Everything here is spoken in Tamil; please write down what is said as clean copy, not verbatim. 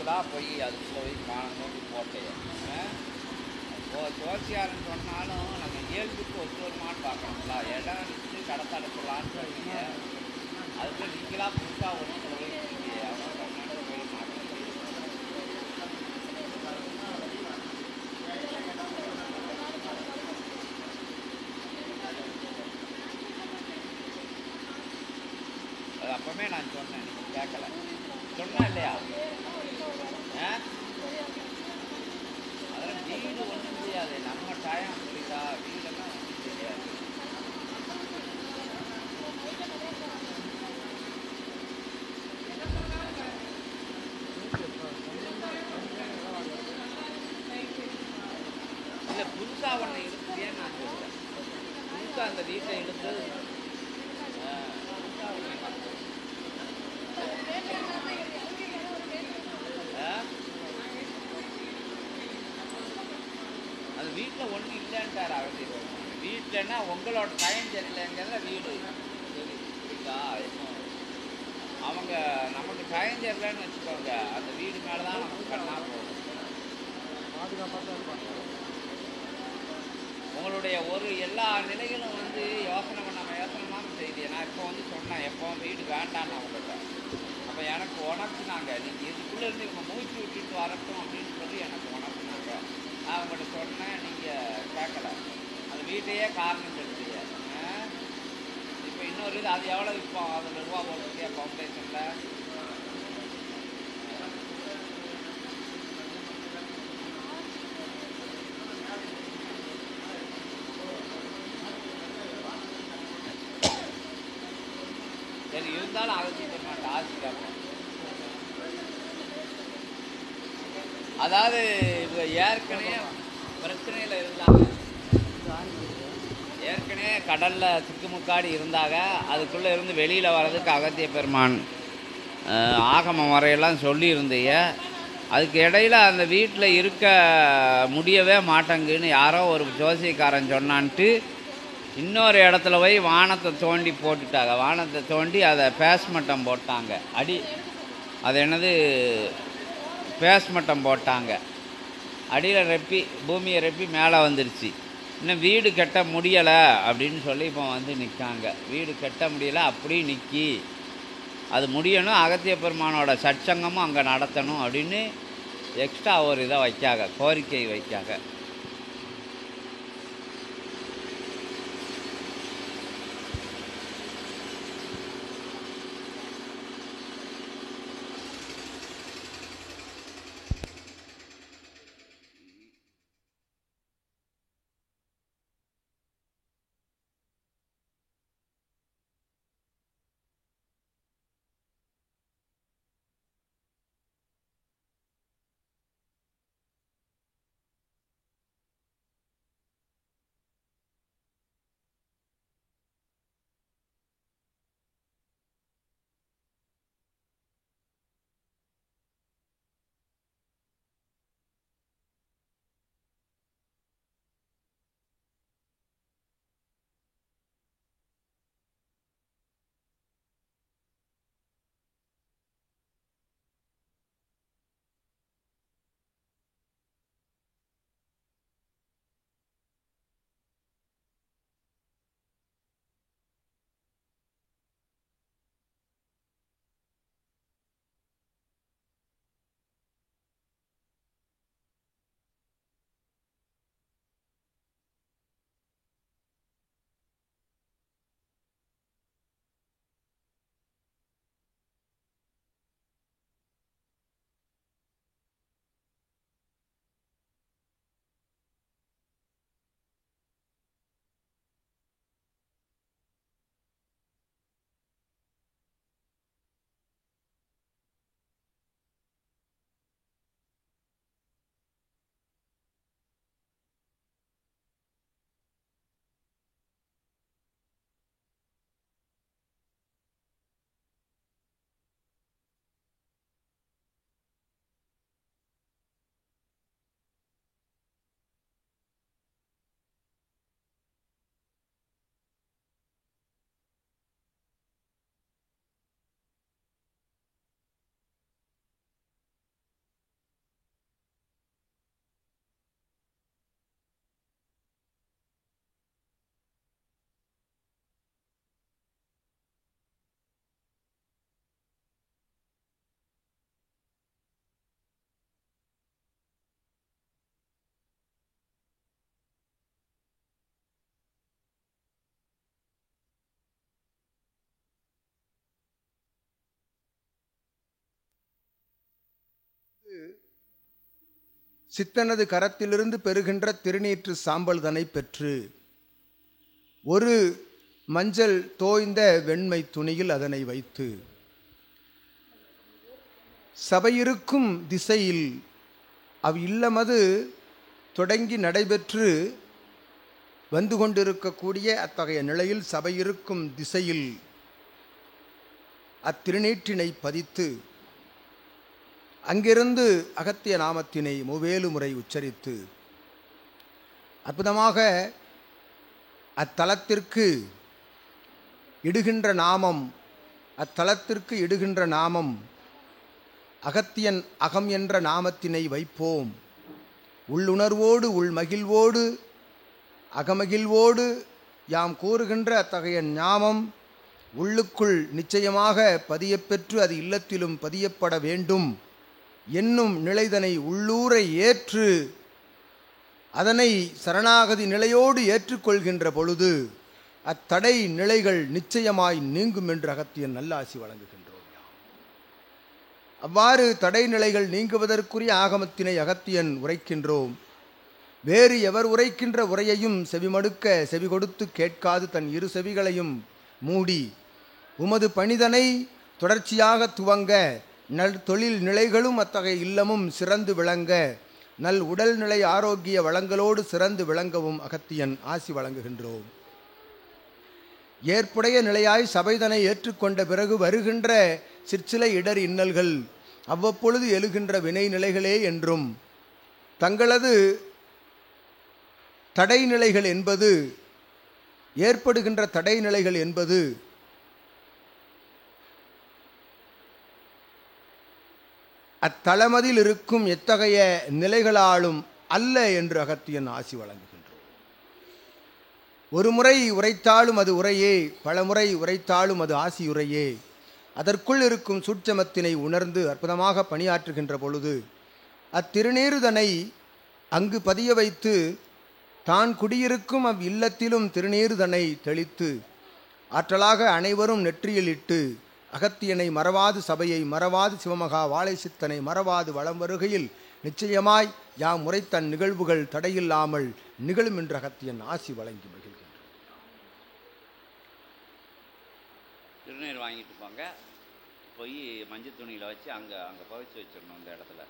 வீடெல்லாம் போய் அதுக்குள்ள போய் நோண்டி போட்டேன். ஜோசியாரன்னு சொன்னாலும் நம்ம இயல்புக்கு ஒத்து வருமானு பார்க்கணுங்களா? இடம் விற்று கடத்த அடைச்சலான்னு சொல்றீங்க, அதுக்கு நீங்களாக புதுசாக ஒன்று சொல்லியிருக்கீங்க. அவங்க சொன்னாலும் போய் மாட்டேன். அது அப்பவுமே நான் சொன்னேன், நீங்கள் கேட்கல. சொன்னா இல்லையா? அதெல்லாம் வீடு ஒன்றும் தெரியாது, நம்ம டைம் புரியுதா? வீடெல்லாம் ஒன்றும் தெரியாது. இல்லை, புதுசாக ஒன்று இருக்குதேன்னு நான் சொல்கிறேன். புதுசாக அந்த வீட்டை எடுத்து அது வீட்டில் ஒன்றும் இல்லைன்ட்டார் அவசியம். வீட்டிலன்னா உங்களோட டைம் சரியில்லைங்கிறத வீடு சரி புரியுதா? அவங்க நமக்கு டைம் சரியில்லைன்னு வச்சுக்கோங்க, அந்த வீடு மேலே தான் நமக்கு கண்ணா போகும். உங்களுடைய ஒரு எல்லா நிலைகளும் யோசனை பண்ணாமல் செய்யுது. நான் இப்போ சொன்னேன், எப்போ வீடு வேண்டான்னு அவங்கள்ட்ட. அப்போ எனக்கு உணர்த்துனாங்க, நீங்கள் இதுக்குள்ளேருந்து இவங்க மூச்சு விட்டுட்டு வரட்டும் அப்படின்னு சொல்லி எனக்கு உணர்த்துனாங்க. நான் அவங்கள்ட்ட சொன்னேன், நீங்கள் கேட்கல. அந்த வீட்டையே காரணம் சொல்லிட்டீங்க. இப்போ இன்னொரு இது, அது எவ்வளோ இப்போ அதில் ரூபா போட்டுருக்கியா ஃபவுண்டேஷனில்? சரி, இருந்தாலும் அகத்திட்டு மாட்டேன் ஆசிக்காம. அதாவது இப்போ ஏற்கனவே பிரச்சனையில் இருந்தாங்க, ஏற்கனவே கடலில் திக்குமுக்காடி இருந்தாங்க. அதுக்குள்ளே இருந்து வெளியில் வர்றதுக்கு அகத்திய பெருமான் ஆகம முறையெல்லாம் சொல்லியிருந்தீங்க. அதுக்கு இடையில் அந்த வீட்டில் இருக்க முடியவே மாட்டேங்குன்னு யாரோ ஒரு ஜோசியக்காரன் சொன்னான்ட்டு இன்னொரு இடத்துல போய் வானத்தை தோண்டி போட்டுட்டாங்க. வானத்தை தோண்டி அதை பேஸ்மட்டம் போட்டாங்க. அது என்னது, பேஸ்மட்டம் போட்டாங்க. அடியில் ரெப்பி, பூமியை ரெப்பி மேலே வந்துடுச்சு. இன்னும் வீடு கட்ட முடியலை அப்படின்னு சொல்லி இப்போ நிற்காங்க. வீடு கட்ட முடியலை, அப்படி நிற்கி அது முடியணும். அகத்திய பெருமானோட சற்சங்கமும் அங்கே நடத்தணும் அப்படின்னு எக்ஸ்ட்ரா ஒரு இதை வைக்காங்க, கோரிக்கை வைக்காங்க. சித்தனது கரத்திலிருந்து பெறுகின்ற திருநீற்று சாம்பல் தனை பெற்று ஒரு மஞ்சள் தோய்ந்த வெண்மை துணியில் அதனை வைத்து சபையிருக்கும் திசையில் இல்லமது தொடங்கி நடைபெற்று வந்து கொண்டிருக்கக்கூடிய அத்தகைய நிலையில் சபையிருக்கும் திசையில் அத்திருநீற்றினை பதித்து அங்கிருந்து அகத்திய நாமத்தினை மூவேலு முறை உச்சரித்து அற்புதமாக அத்தலத்திற்கு இடுகின்ற நாமம் அகத்தியன் அகம் என்ற நாமத்தினை வைப்போம். உள்ளுணர்வோடு உள்மகிழ்வோடு அகமகிழ்வோடு யாம் கூறுகின்ற அத்தகைய ஞானம் உள்ளுக்குள் நிச்சயமாக பதியப்பெற்று அது இல்லத்திலும் பதியப்பட வேண்டும் என்னும் நிலைதனை உள்ளூரை ஏற்று அதனை சரணாகதி நிலையோடு ஏற்றுக்கொள்கின்ற பொழுது அத்தடை நிலைகள் நிச்சயமாய் நீங்கும் என்று அகத்தியன் நல்லாசி வழங்குகின்றோம். அவ்வாறு தடை நிலைகள் நீங்குவதற்குரிய ஆகமத்தினை அகத்தியன் உரைக்கின்றோம். வேறு எவர் உரைக்கின்ற உரையையும் செவிமடுக்க செவி கொடுத்து கேட்காது தன் இரு செவிகளையும் மூடி உமது பணிதனை தொடர்ச்சியாக துவங்க நல் தொழில் நிலைகளும் அத்தகைய இல்லமும் சிறந்து விளங்க நல் உடல்நிலை ஆரோக்கிய வளங்களோடு சிறந்து விளங்கவும் அகத்தியன் ஆசி வழங்குகின்றோம். ஏற்புடைய நிலையாய் சபைதனை ஏற்றுக்கொண்ட பிறகு வருகின்ற சிற்சில இடர் இன்னல்கள் அவ்வப்பொழுது எழுகின்ற வினை நிலைகளே என்றும் தங்களது தடைநிலைகள் என்பது ஏற்படுகின்ற தடைநிலைகள் என்பது அத்தலமதில் இருக்கும் எத்தகைய நிலைகளாலும் அல்ல என்று அகத்தியன் ஆசி வழங்குகின்றோம். ஒரு முறை உரைத்தாலும் அது உரையே, பலமுறை உரைத்தாலும் அது ஆசியுரையே. அதற்குள் இருக்கும் சூட்சமத்தினை உணர்ந்து அற்புதமாக பணியாற்றுகின்ற பொழுது அத்திருநீறுதனை அங்கு பதிய வைத்து தான் குடியிருக்கும் இல்லத்திலும் திருநீறுதனை தெளித்து ஆற்றலாக அனைவரும் நெற்றியில் இட்டு அகத்தியனை மறவாது சபையை மறவாது சிவமகா வாழை சித்தனை மறவாது வளம் வருகையில் நிச்சயமாய் யாம் முறைத்தன் நிகழ்வுகள் தடையில்லாமல் நிகழும் என்று அகத்தியன் ஆசி வழங்கி மகிழ்கின்றோம். திருநீர் வாங்கிட்டு போங்க, போய் மஞ்சள் துணியில் வச்சு அங்கே புதைச்சி வச்சிடணும் அந்த இடத்துல.